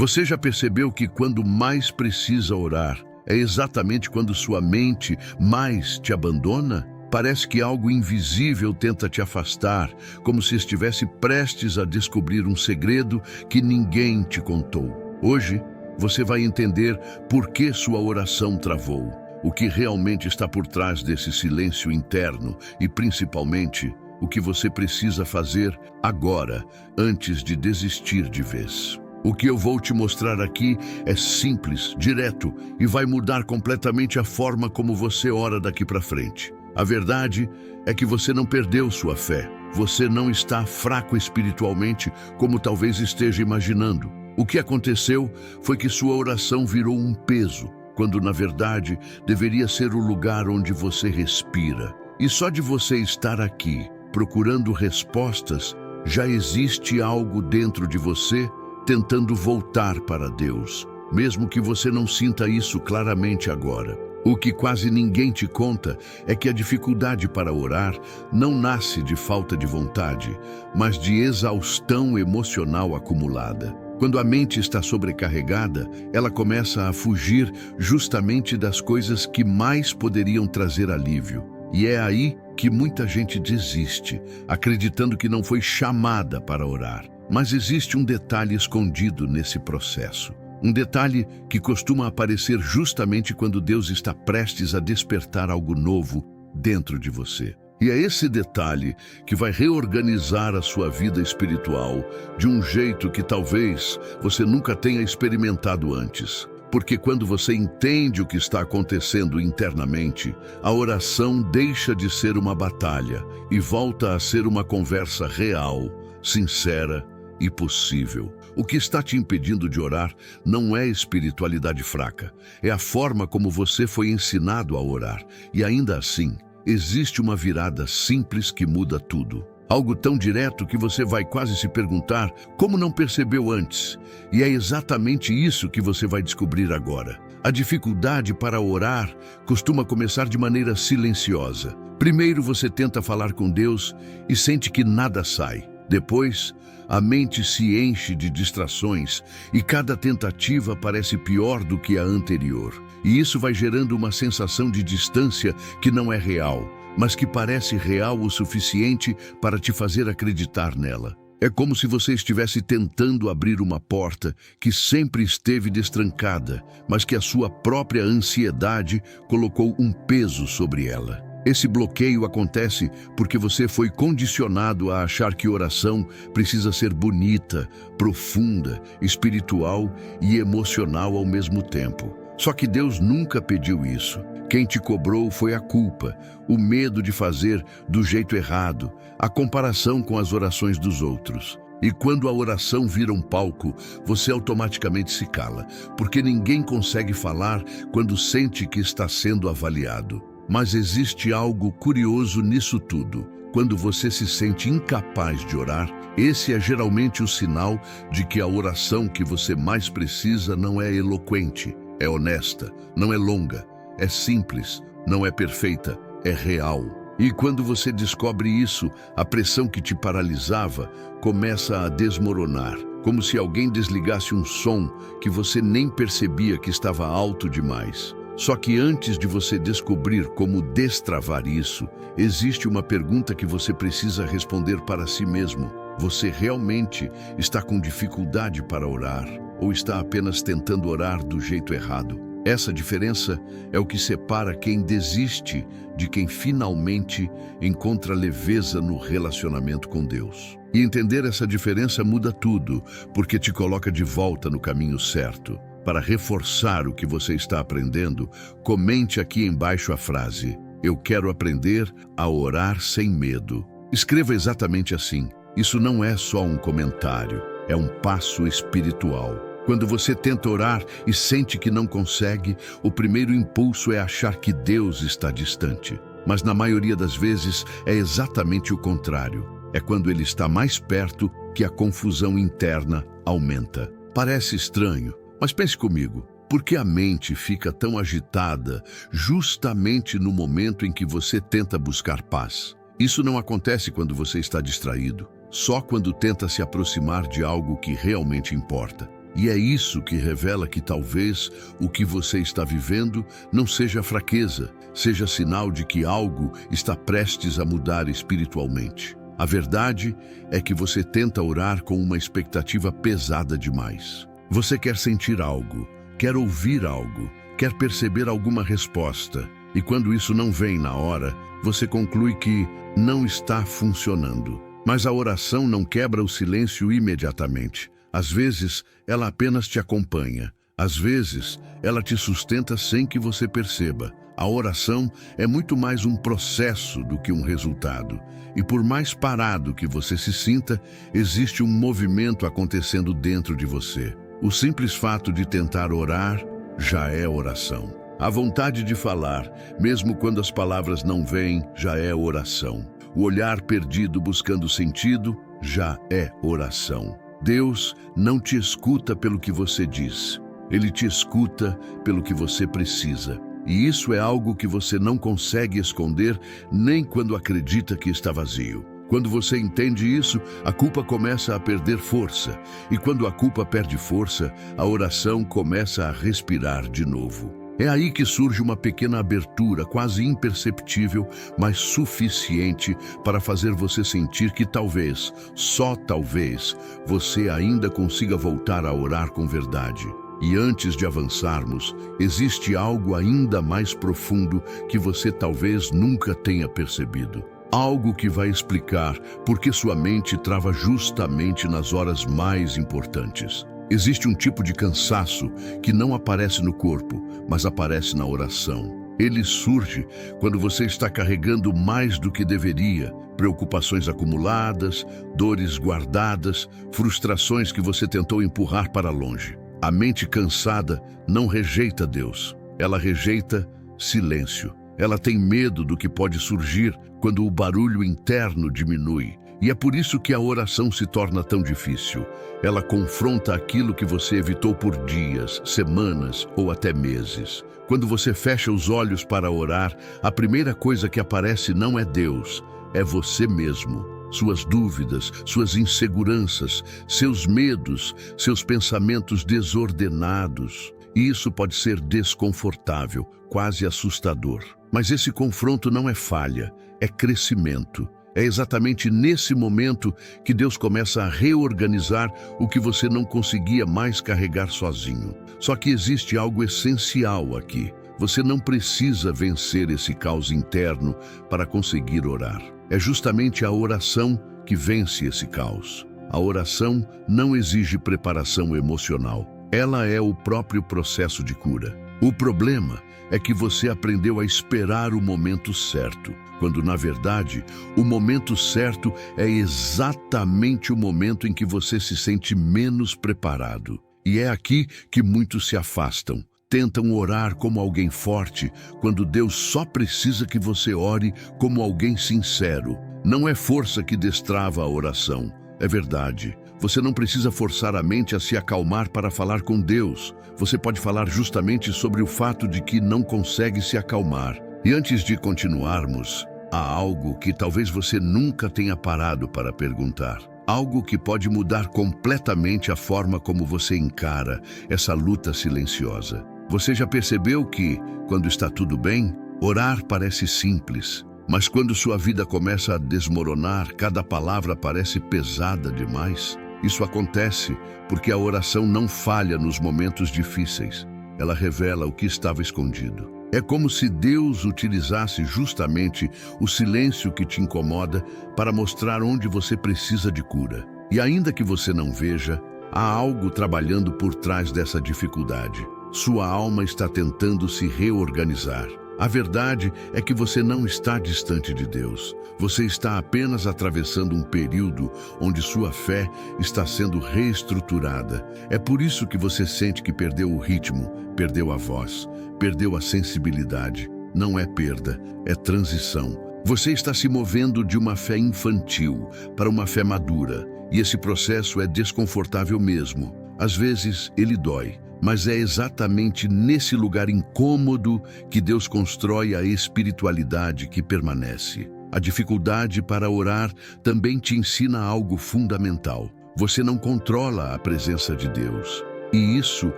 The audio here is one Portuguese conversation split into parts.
Você já percebeu que quando mais precisa orar, é exatamente quando sua mente mais te abandona? Parece que algo invisível tenta te afastar, como se estivesse prestes a descobrir um segredo que ninguém te contou. Hoje, você vai entender por que sua oração travou, o que realmente está por trás desse silêncio interno e, principalmente, o que você precisa fazer agora, antes de desistir de vez. O que eu vou te mostrar aqui é simples, direto e vai mudar completamente a forma como você ora daqui para frente. A verdade é que você não perdeu sua fé. Você não está fraco espiritualmente, como talvez esteja imaginando. O que aconteceu foi que sua oração virou um peso, quando na verdade deveria ser o lugar onde você respira. E só de você estar aqui, procurando respostas, já existe algo dentro de você tentando voltar para Deus, mesmo que você não sinta isso claramente agora. O que quase ninguém te conta é que a dificuldade para orar não nasce de falta de vontade, mas de exaustão emocional acumulada. Quando a mente está sobrecarregada, ela começa a fugir justamente das coisas que mais poderiam trazer alívio. E é aí que muita gente desiste, acreditando que não foi chamada para orar. Mas existe um detalhe escondido nesse processo. Um detalhe que costuma aparecer justamente quando Deus está prestes a despertar algo novo dentro de você. E é esse detalhe que vai reorganizar a sua vida espiritual de um jeito que talvez você nunca tenha experimentado antes. Porque quando você entende o que está acontecendo internamente, a oração deixa de ser uma batalha e volta a ser uma conversa real, sincera e possível. O que está te impedindo de orar não é espiritualidade fraca, é a forma como você foi ensinado a orar. E ainda assim, existe uma virada simples que muda tudo. Algo tão direto que você vai quase se perguntar como não percebeu antes. E é exatamente isso que você vai descobrir agora. A dificuldade para orar costuma começar de maneira silenciosa. Primeiro você tenta falar com Deus e sente que nada sai. Depois, a mente se enche de distrações e cada tentativa parece pior do que a anterior. E isso vai gerando uma sensação de distância que não é real, mas que parece real o suficiente para te fazer acreditar nela. É como se você estivesse tentando abrir uma porta que sempre esteve destrancada, mas que a sua própria ansiedade colocou um peso sobre ela. Esse bloqueio acontece porque você foi condicionado a achar que oração precisa ser bonita, profunda, espiritual e emocional ao mesmo tempo. Só que Deus nunca pediu isso. Quem te cobrou foi a culpa, o medo de fazer do jeito errado, a comparação com as orações dos outros. E quando a oração vira um palco, você automaticamente se cala, porque ninguém consegue falar quando sente que está sendo avaliado. Mas existe algo curioso nisso tudo. Quando você se sente incapaz de orar, esse é geralmente o sinal de que a oração que você mais precisa não é eloquente, é honesta, não é longa, é simples, não é perfeita, é real. E quando você descobre isso, a pressão que te paralisava começa a desmoronar, como se alguém desligasse um som que você nem percebia que estava alto demais. Só que antes de você descobrir como destravar isso, existe uma pergunta que você precisa responder para si mesmo. Você realmente está com dificuldade para orar ou está apenas tentando orar do jeito errado? Essa diferença é o que separa quem desiste de quem finalmente encontra leveza no relacionamento com Deus. E entender essa diferença muda tudo, porque te coloca de volta no caminho certo. Para reforçar o que você está aprendendo, comente aqui embaixo a frase: eu quero aprender a orar sem medo. Escreva exatamente assim. Isso não é só um comentário, é um passo espiritual. Quando você tenta orar e sente que não consegue, o primeiro impulso é achar que Deus está distante. Mas na maioria das vezes é exatamente o contrário. É quando Ele está mais perto que a confusão interna aumenta. Parece estranho, mas pense comigo, por que a mente fica tão agitada justamente no momento em que você tenta buscar paz? Isso não acontece quando você está distraído, só quando tenta se aproximar de algo que realmente importa. E é isso que revela que talvez o que você está vivendo não seja fraqueza, seja sinal de que algo está prestes a mudar espiritualmente. A verdade é que você tenta orar com uma expectativa pesada demais. Você quer sentir algo, quer ouvir algo, quer perceber alguma resposta. E quando isso não vem na hora, você conclui que não está funcionando. Mas a oração não quebra o silêncio imediatamente. Às vezes, ela apenas te acompanha. Às vezes, ela te sustenta sem que você perceba. A oração é muito mais um processo do que um resultado. E por mais parado que você se sinta, existe um movimento acontecendo dentro de você. O simples fato de tentar orar já é oração. A vontade de falar, mesmo quando as palavras não vêm, já é oração. O olhar perdido buscando sentido já é oração. Deus não te escuta pelo que você diz. Ele te escuta pelo que você precisa. E isso é algo que você não consegue esconder nem quando acredita que está vazio. Quando você entende isso, a culpa começa a perder força. E quando a culpa perde força, a oração começa a respirar de novo. É aí que surge uma pequena abertura, quase imperceptível, mas suficiente para fazer você sentir que talvez, só talvez, você ainda consiga voltar a orar com verdade. E antes de avançarmos, existe algo ainda mais profundo que você talvez nunca tenha percebido. Algo que vai explicar por que sua mente trava justamente nas horas mais importantes. Existe um tipo de cansaço que não aparece no corpo, mas aparece na oração. Ele surge quando você está carregando mais do que deveria, preocupações acumuladas, dores guardadas, frustrações que você tentou empurrar para longe. A mente cansada não rejeita Deus, ela rejeita silêncio. Ela tem medo do que pode surgir quando o barulho interno diminui. E é por isso que a oração se torna tão difícil. Ela confronta aquilo que você evitou por dias, semanas ou até meses. Quando você fecha os olhos para orar, a primeira coisa que aparece não é Deus, é você mesmo. Suas dúvidas, suas inseguranças, seus medos, seus pensamentos desordenados. E isso pode ser desconfortável, quase assustador. Mas esse confronto não é falha, é crescimento. É exatamente nesse momento que Deus começa a reorganizar o que você não conseguia mais carregar sozinho. Só que existe algo essencial aqui. Você não precisa vencer esse caos interno para conseguir orar. É justamente a oração que vence esse caos. A oração não exige preparação emocional. Ela é o próprio processo de cura. O problema é que você aprendeu a esperar o momento certo, quando, na verdade, o momento certo é exatamente o momento em que você se sente menos preparado. E é aqui que muitos se afastam. Tentam orar como alguém forte, quando Deus só precisa que você ore como alguém sincero. Não é força que destrava a oração. É verdade. Você não precisa forçar a mente a se acalmar para falar com Deus. Você pode falar justamente sobre o fato de que não consegue se acalmar. E antes de continuarmos, há algo que talvez você nunca tenha parado para perguntar. Algo que pode mudar completamente a forma como você encara essa luta silenciosa. Você já percebeu que, quando está tudo bem, orar parece simples. Mas quando sua vida começa a desmoronar, cada palavra parece pesada demais? Isso acontece porque a oração não falha nos momentos difíceis. Ela revela o que estava escondido. É como se Deus utilizasse justamente o silêncio que te incomoda para mostrar onde você precisa de cura. E ainda que você não veja, há algo trabalhando por trás dessa dificuldade. Sua alma está tentando se reorganizar. A verdade é que você não está distante de Deus. Você está apenas atravessando um período onde sua fé está sendo reestruturada. É por isso que você sente que perdeu o ritmo, perdeu a voz, perdeu a sensibilidade. Não é perda, é transição. Você está se movendo de uma fé infantil para uma fé madura. E esse processo é desconfortável mesmo. Às vezes ele dói. Mas é exatamente nesse lugar incômodo que Deus constrói a espiritualidade que permanece. A dificuldade para orar também te ensina algo fundamental. Você não controla a presença de Deus. E isso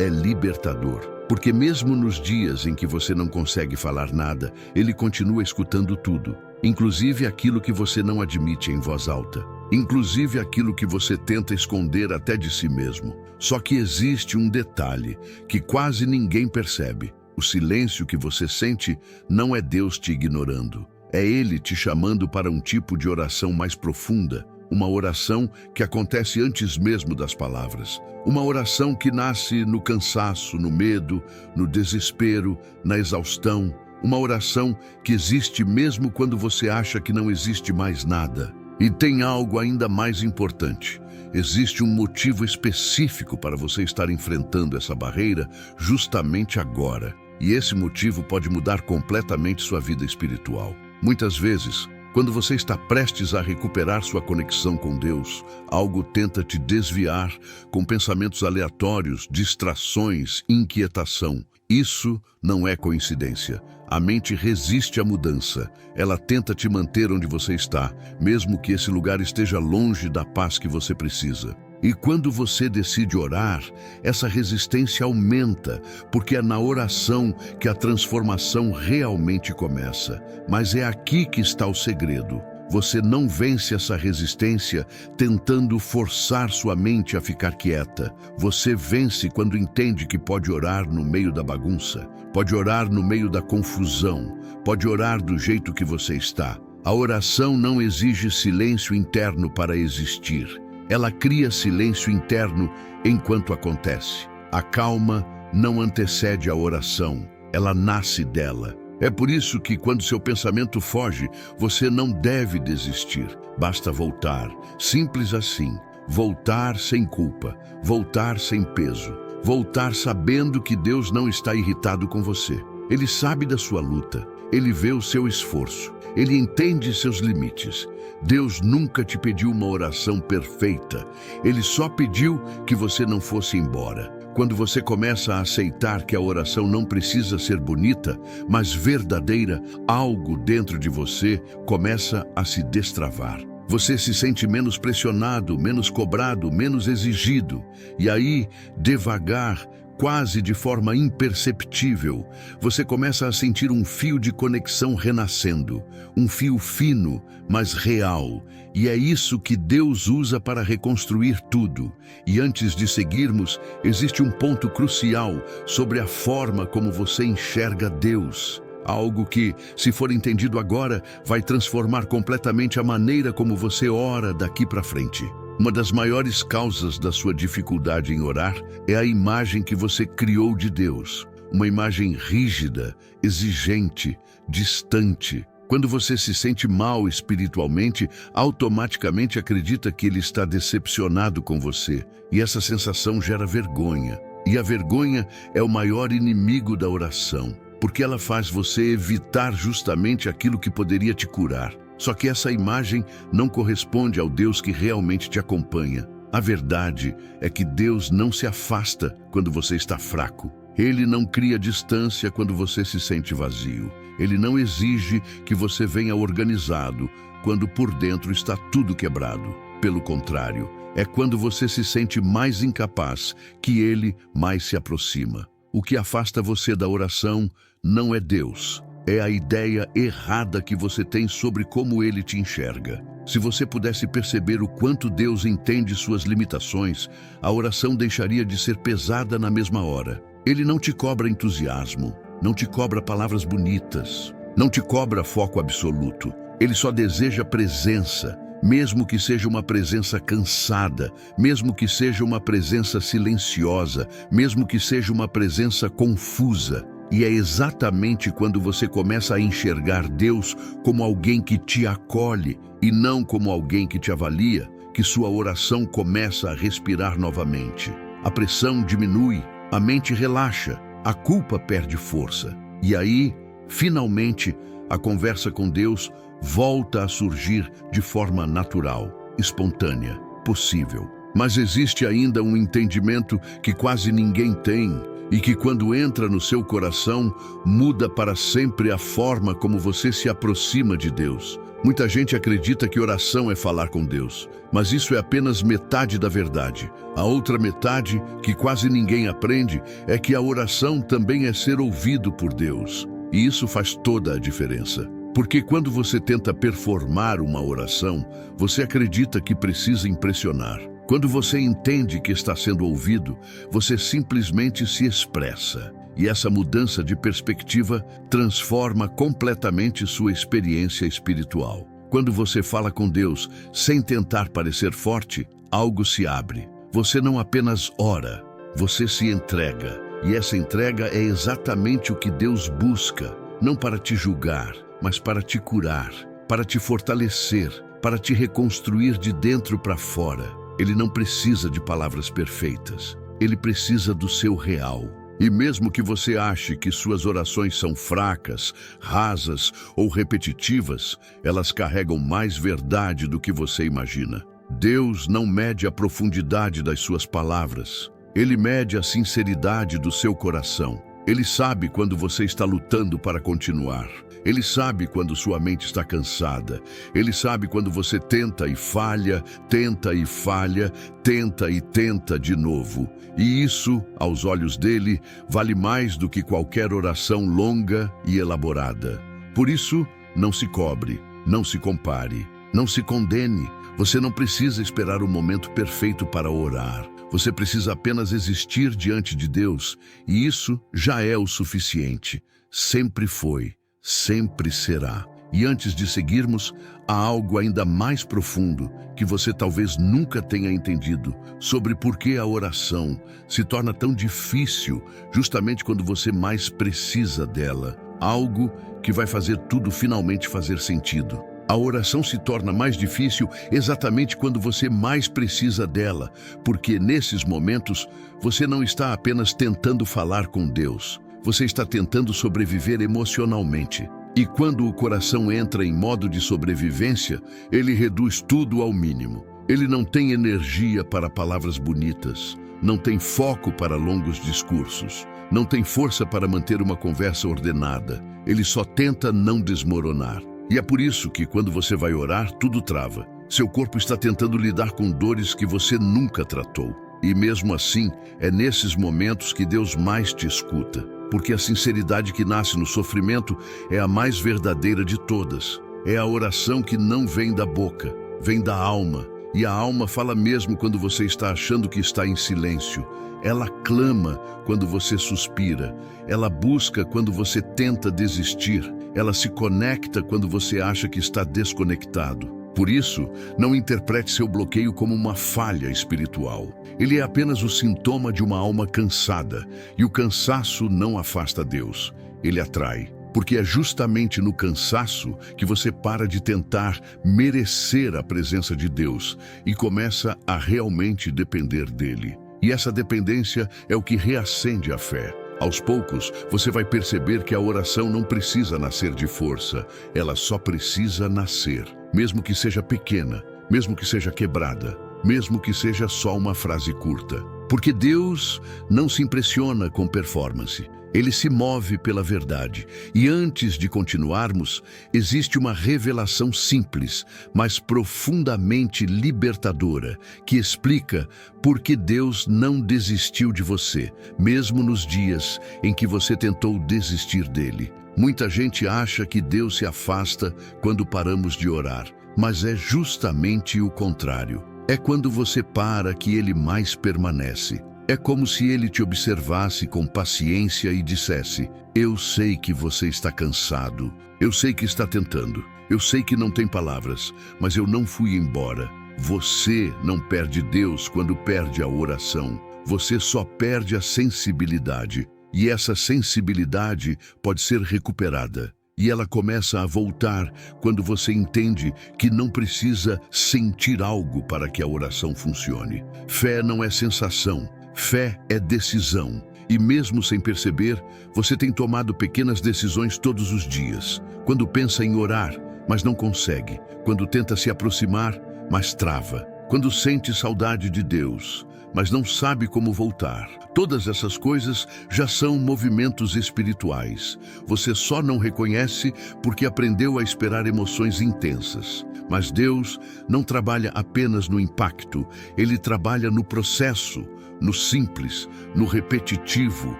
é libertador, porque mesmo nos dias em que você não consegue falar nada, Ele continua escutando tudo, inclusive aquilo que você não admite em voz alta, inclusive aquilo que você tenta esconder até de si mesmo. Só que existe um detalhe que quase ninguém percebe. O silêncio que você sente não é Deus te ignorando. É Ele te chamando para um tipo de oração mais profunda, uma oração que acontece antes mesmo das palavras. Uma oração que nasce no cansaço, no medo, no desespero, na exaustão. Uma oração que existe mesmo quando você acha que não existe mais nada. E tem algo ainda mais importante. Existe um motivo específico para você estar enfrentando essa barreira justamente agora. E esse motivo pode mudar completamente sua vida espiritual. Muitas vezes, quando você está prestes a recuperar sua conexão com Deus, algo tenta te desviar com pensamentos aleatórios, distrações, inquietação. Isso não é coincidência. A mente resiste à mudança. Ela tenta te manter onde você está, mesmo que esse lugar esteja longe da paz que você precisa. E quando você decide orar, essa resistência aumenta, porque é na oração que a transformação realmente começa. Mas é aqui que está o segredo. Você não vence essa resistência tentando forçar sua mente a ficar quieta. Você vence quando entende que pode orar no meio da bagunça, pode orar no meio da confusão, pode orar do jeito que você está. A oração não exige silêncio interno para existir. Ela cria silêncio interno enquanto acontece. A calma não antecede a oração, ela nasce dela. É por isso que, quando seu pensamento foge, você não deve desistir. Basta voltar, simples assim. Voltar sem culpa, voltar sem peso, voltar sabendo que Deus não está irritado com você. Ele sabe da sua luta, Ele vê o seu esforço, Ele entende seus limites. Deus nunca te pediu uma oração perfeita. Ele só pediu que você não fosse embora. Quando você começa a aceitar que a oração não precisa ser bonita, mas verdadeira, algo dentro de você começa a se destravar. Você se sente menos pressionado, menos cobrado, menos exigido. E aí, devagar, quase de forma imperceptível, você começa a sentir um fio de conexão renascendo, um fio fino, mas real. E é isso que Deus usa para reconstruir tudo. E antes de seguirmos, existe um ponto crucial sobre a forma como você enxerga Deus. Algo que, se for entendido agora, vai transformar completamente a maneira como você ora daqui para frente. Uma das maiores causas da sua dificuldade em orar é a imagem que você criou de Deus. Uma imagem rígida, exigente, distante. Quando você se sente mal espiritualmente, automaticamente acredita que Ele está decepcionado com você. E essa sensação gera vergonha. E a vergonha é o maior inimigo da oração, porque ela faz você evitar justamente aquilo que poderia te curar. Só que essa imagem não corresponde ao Deus que realmente te acompanha. A verdade é que Deus não se afasta quando você está fraco. Ele não cria distância quando você se sente vazio. Ele não exige que você venha organizado quando por dentro está tudo quebrado. Pelo contrário, é quando você se sente mais incapaz que Ele mais se aproxima. O que afasta você da oração não é Deus. É a ideia errada que você tem sobre como Ele te enxerga. Se você pudesse perceber o quanto Deus entende suas limitações, a oração deixaria de ser pesada na mesma hora. Ele não te cobra entusiasmo, não te cobra palavras bonitas, não te cobra foco absoluto. Ele só deseja presença, mesmo que seja uma presença cansada, mesmo que seja uma presença silenciosa, mesmo que seja uma presença confusa. E é exatamente quando você começa a enxergar Deus como alguém que te acolhe e não como alguém que te avalia, que sua oração começa a respirar novamente. A pressão diminui, a mente relaxa, a culpa perde força. E aí, finalmente, a conversa com Deus volta a surgir de forma natural, espontânea, possível. Mas existe ainda um entendimento que quase ninguém tem. e que quando entra no seu coração, muda para sempre a forma como você se aproxima de Deus. Muita gente acredita que oração é falar com Deus, mas isso é apenas metade da verdade. A outra metade, que quase ninguém aprende, é que a oração também é ser ouvido por Deus. E isso faz toda a diferença. Porque quando você tenta performar uma oração, você acredita que precisa impressionar. Quando você entende que está sendo ouvido, você simplesmente se expressa. E essa mudança de perspectiva transforma completamente sua experiência espiritual. Quando você fala com Deus sem tentar parecer forte, algo se abre. Você não apenas ora, você se entrega. E essa entrega é exatamente o que Deus busca, não para te julgar, mas para te curar, para te fortalecer, para te reconstruir de dentro para fora. Ele não precisa de palavras perfeitas, ele precisa do seu real. E mesmo que você ache que suas orações são fracas, rasas ou repetitivas, elas carregam mais verdade do que você imagina. Deus não mede a profundidade das suas palavras. Ele mede a sinceridade do seu coração. Ele sabe quando você está lutando para continuar. Ele sabe quando sua mente está cansada. Ele sabe quando você tenta e falha, tenta e falha, tenta e tenta de novo. E isso, aos olhos dele, vale mais do que qualquer oração longa e elaborada. Por isso, não se cobre, não se compare, não se condene. Você não precisa esperar o momento perfeito para orar. Você precisa apenas existir diante de Deus, e isso já é o suficiente. Sempre foi, sempre será. E antes de seguirmos, há algo ainda mais profundo que você talvez nunca tenha entendido sobre por que a oração se torna tão difícil justamente quando você mais precisa dela. Algo que vai fazer tudo finalmente fazer sentido. A oração se torna mais difícil exatamente quando você mais precisa dela, porque nesses momentos você não está apenas tentando falar com Deus, você está tentando sobreviver emocionalmente. E quando o coração entra em modo de sobrevivência, ele reduz tudo ao mínimo. Ele não tem energia para palavras bonitas, não tem foco para longos discursos, não tem força para manter uma conversa ordenada. Ele só tenta não desmoronar. E é por isso que quando você vai orar, tudo trava. Seu corpo está tentando lidar com dores que você nunca tratou. E mesmo assim, é nesses momentos que Deus mais te escuta. Porque a sinceridade que nasce no sofrimento é a mais verdadeira de todas. É a oração que não vem da boca, vem da alma. E a alma fala mesmo quando você está achando que está em silêncio. Ela clama quando você suspira. Ela busca quando você tenta desistir. Ela se conecta quando você acha que está desconectado. Por isso, não interprete seu bloqueio como uma falha espiritual. Ele é apenas o sintoma de uma alma cansada, e o cansaço não afasta Deus, ele atrai. Porque é justamente no cansaço que você para de tentar merecer a presença de Deus e começa a realmente depender dele. E essa dependência é o que reacende a fé. Aos poucos, você vai perceber que a oração não precisa nascer de força, ela só precisa nascer, mesmo que seja pequena, mesmo que seja quebrada, mesmo que seja só uma frase curta. Porque Deus não se impressiona com performance, ele se move pela verdade. E antes de continuarmos, existe uma revelação simples, mas profundamente libertadora, que explica por que Deus não desistiu de você, mesmo nos dias em que você tentou desistir dele. Muita gente acha que Deus se afasta quando paramos de orar, mas é justamente o contrário. É quando você para que ele mais permanece. É como se ele te observasse com paciência e dissesse: eu sei que você está cansado, eu sei que está tentando, eu sei que não tem palavras, mas eu não fui embora. Você não perde Deus quando perde a oração, você só perde a sensibilidade. E essa sensibilidade pode ser recuperada. E ela começa a voltar quando você entende que não precisa sentir algo para que a oração funcione. Fé não é sensação. Fé é decisão. E mesmo sem perceber, você tem tomado pequenas decisões todos os dias. Quando pensa em orar, mas não consegue. Quando tenta se aproximar, mas trava. quando sente saudade de Deus, mas não sabe como voltar. Todas essas coisas já são movimentos espirituais. Você só não reconhece porque aprendeu a esperar emoções intensas. Mas Deus não trabalha apenas no impacto, Ele trabalha no processo, no simples, no repetitivo,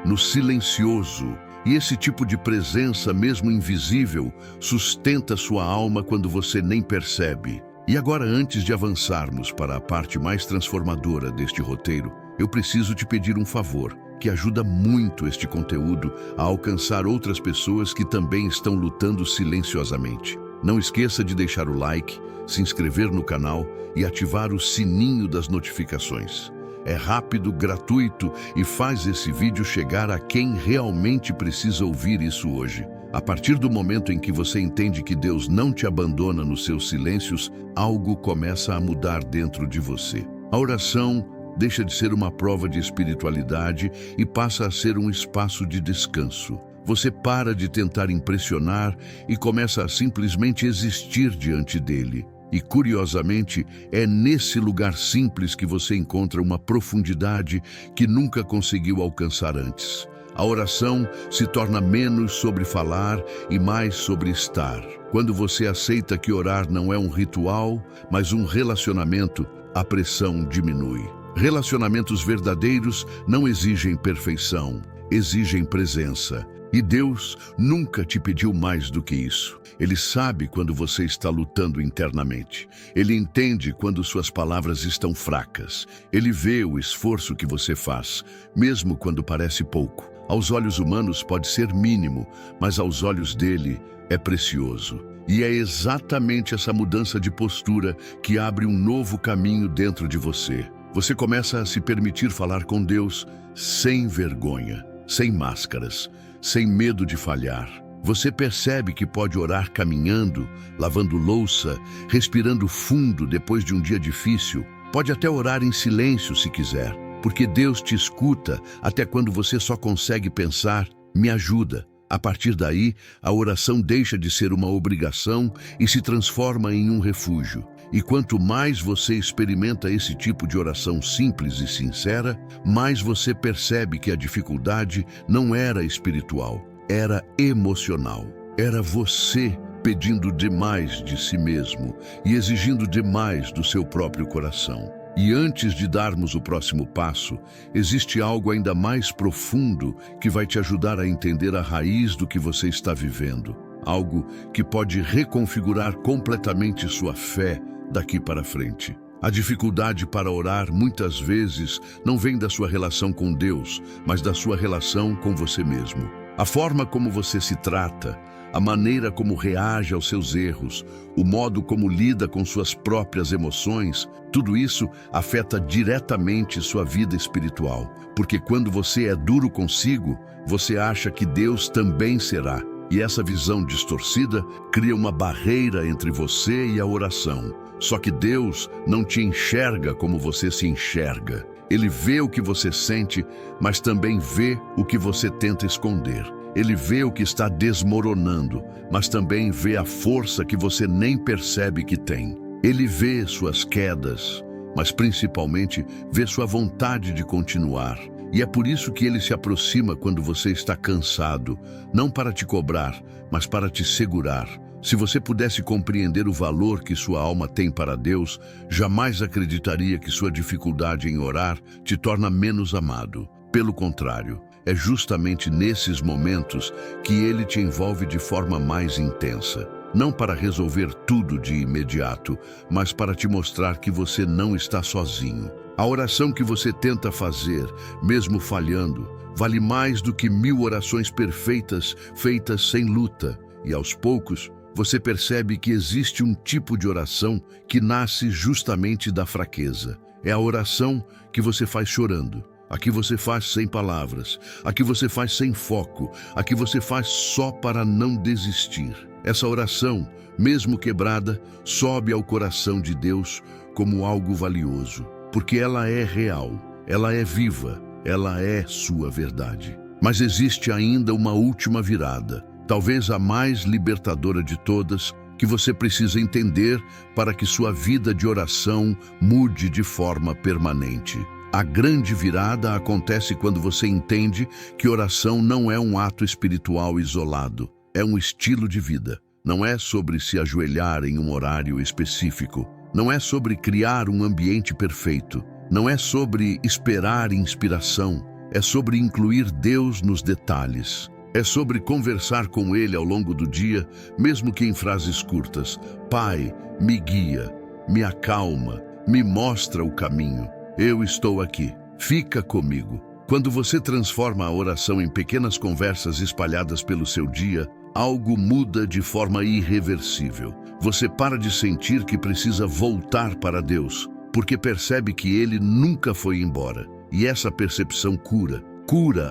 no silencioso. E esse tipo de presença, mesmo invisível, sustenta sua alma quando você nem percebe. E agora, antes de avançarmos para a parte mais transformadora deste roteiro, eu preciso te pedir um favor, que ajuda muito este conteúdo a alcançar outras pessoas que também estão lutando silenciosamente. Não esqueça de deixar o like, se inscrever no canal e ativar o sininho das notificações. É rápido, gratuito e faz esse vídeo chegar a quem realmente precisa ouvir isso hoje. A partir do momento em que você entende que Deus não te abandona nos seus silêncios, algo começa a mudar dentro de você. A oração deixa de ser uma prova de espiritualidade e passa a ser um espaço de descanso. Você para de tentar impressionar e começa a simplesmente existir diante dele. E, curiosamente, é nesse lugar simples que você encontra uma profundidade que nunca conseguiu alcançar antes. A oração se torna menos sobre falar e mais sobre estar. Quando você aceita que orar não é um ritual, mas um relacionamento, a pressão diminui. Relacionamentos verdadeiros não exigem perfeição, exigem presença. E Deus nunca te pediu mais do que isso. Ele sabe quando você está lutando internamente. Ele entende quando suas palavras estão fracas. Ele vê o esforço que você faz, mesmo quando parece pouco. Aos olhos humanos pode ser mínimo, mas aos olhos dele é precioso. E é exatamente essa mudança de postura que abre um novo caminho dentro de você. Você começa a se permitir falar com Deus sem vergonha, sem máscaras, sem medo de falhar. Você percebe que pode orar caminhando, lavando louça, respirando fundo depois de um dia difícil. Pode até orar em silêncio se quiser, porque Deus te escuta até quando você só consegue pensar, me ajuda. A partir daí, a oração deixa de ser uma obrigação e se transforma em um refúgio. E quanto mais você experimenta esse tipo de oração simples e sincera, mais você percebe que a dificuldade não era espiritual, era emocional. Era você pedindo demais de si mesmo e exigindo demais do seu próprio coração. E antes de darmos o próximo passo, existe algo ainda mais profundo que vai te ajudar a entender a raiz do que você está vivendo. Algo que pode reconfigurar completamente sua fé daqui para frente. A dificuldade para orar muitas vezes não vem da sua relação com Deus, mas da sua relação com você mesmo. A forma como você se trata, a maneira como reage aos seus erros, o modo como lida com suas próprias emoções, tudo isso afeta diretamente sua vida espiritual. Porque quando você é duro consigo, você acha que Deus também será. E essa visão distorcida cria uma barreira entre você e a oração. Só que Deus não te enxerga como você se enxerga. Ele vê o que você sente, mas também vê o que você tenta esconder. Ele vê o que está desmoronando, mas também vê a força que você nem percebe que tem. Ele vê suas quedas, mas principalmente vê sua vontade de continuar. E é por isso que ele se aproxima quando você está cansado, não para te cobrar, mas para te segurar. Se você pudesse compreender o valor que sua alma tem para Deus, jamais acreditaria que sua dificuldade em orar te torna menos amado. Pelo contrário, é justamente nesses momentos que ele te envolve de forma mais intensa. Não para resolver tudo de imediato, mas para te mostrar que você não está sozinho. A oração que você tenta fazer, mesmo falhando, vale mais do que 1000 orações perfeitas feitas sem luta. E aos poucos, você percebe que existe um tipo de oração que nasce justamente da fraqueza. É a oração que você faz chorando, a que você faz sem palavras, a que você faz sem foco, a que você faz só para não desistir. Essa oração, mesmo quebrada, sobe ao coração de Deus como algo valioso, porque ela é real, ela é viva, ela é sua verdade. Mas existe ainda uma última virada, talvez a mais libertadora de todas, que você precisa entender para que sua vida de oração mude de forma permanente. A grande virada acontece quando você entende que oração não é um ato espiritual isolado, é um estilo de vida. Não é sobre se ajoelhar em um horário específico, não é sobre criar um ambiente perfeito, não é sobre esperar inspiração, é sobre incluir Deus nos detalhes. É sobre conversar com Ele ao longo do dia, mesmo que em frases curtas. Pai, me guia, me acalma, me mostra o caminho. Eu estou aqui, fica comigo. Quando você transforma a oração em pequenas conversas espalhadas pelo seu dia, algo muda de forma irreversível. Você para de sentir que precisa voltar para Deus, porque percebe que Ele nunca foi embora. E essa percepção cura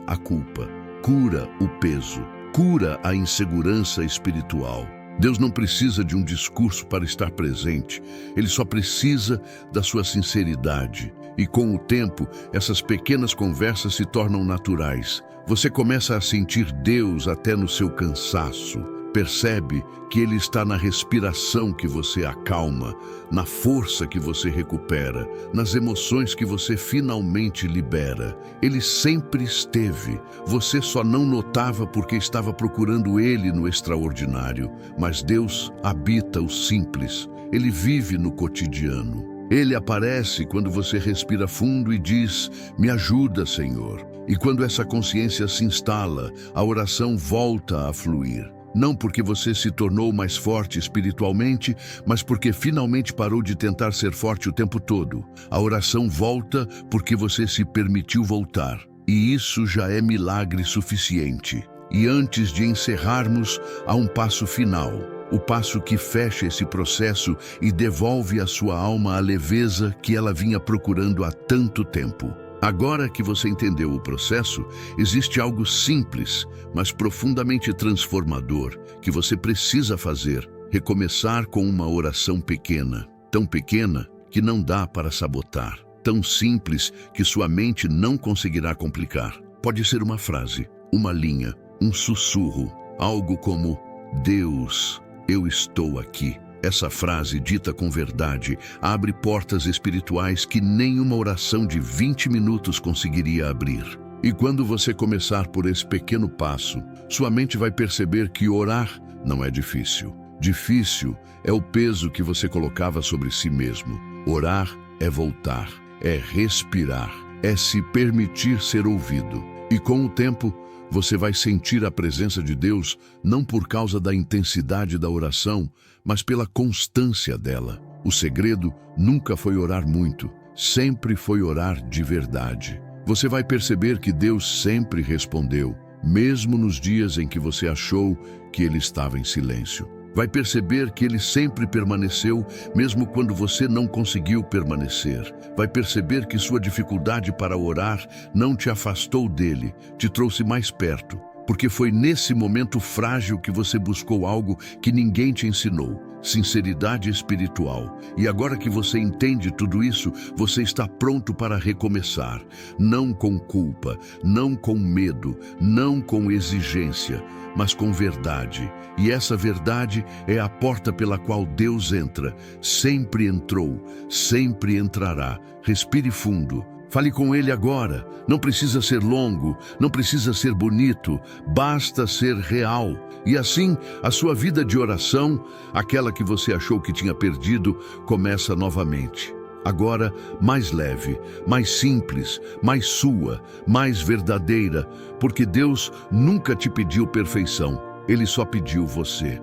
a culpa, cura o peso, cura a insegurança espiritual. Deus não precisa de um discurso para estar presente, Ele só precisa da sua sinceridade. E com o tempo, essas pequenas conversas se tornam naturais. Você começa a sentir Deus até no seu cansaço. Percebe que Ele está na respiração que você acalma, na força que você recupera, nas emoções que você finalmente libera. Ele sempre esteve. Você só não notava porque estava procurando Ele no extraordinário. Mas Deus habita o simples. Ele vive no cotidiano. Ele aparece quando você respira fundo e diz, me ajuda, Senhor. E quando essa consciência se instala, a oração volta a fluir. Não porque você se tornou mais forte espiritualmente, mas porque finalmente parou de tentar ser forte o tempo todo. A oração volta porque você se permitiu voltar. E isso já é milagre suficiente. E antes de encerrarmos, há um passo final. O passo que fecha esse processo e devolve à sua alma a leveza que ela vinha procurando há tanto tempo. Agora que você entendeu o processo, existe algo simples, mas profundamente transformador, que você precisa fazer: recomeçar com uma oração pequena, tão pequena que não dá para sabotar, tão simples que sua mente não conseguirá complicar. Pode ser uma frase, uma linha, um sussurro, algo como, Deus, eu estou aqui. Essa frase, dita com verdade, abre portas espirituais que nenhuma oração de 20 minutos conseguiria abrir. E quando você começar por esse pequeno passo, sua mente vai perceber que orar não é difícil. Difícil é o peso que você colocava sobre si mesmo. Orar é voltar, é respirar, é se permitir ser ouvido. E com o tempo, você vai sentir a presença de Deus não por causa da intensidade da oração, mas pela constância dela. O segredo nunca foi orar muito, sempre foi orar de verdade. Você vai perceber que Deus sempre respondeu, mesmo nos dias em que você achou que Ele estava em silêncio. Vai perceber que Ele sempre permaneceu, mesmo quando você não conseguiu permanecer. Vai perceber que sua dificuldade para orar não te afastou dele, te trouxe mais perto. Porque foi nesse momento frágil que você buscou algo que ninguém te ensinou, sinceridade espiritual. E agora que você entende tudo isso, você está pronto para recomeçar. Não com culpa, não com medo, não com exigência, mas com verdade. E essa verdade é a porta pela qual Deus entra. Sempre entrou, sempre entrará. Respire fundo. Fale com Ele agora. Não precisa ser longo, não precisa ser bonito, basta ser real. E assim, a sua vida de oração, aquela que você achou que tinha perdido, começa novamente. Agora, mais leve, mais simples, mais sua, mais verdadeira, porque Deus nunca te pediu perfeição, Ele só pediu você.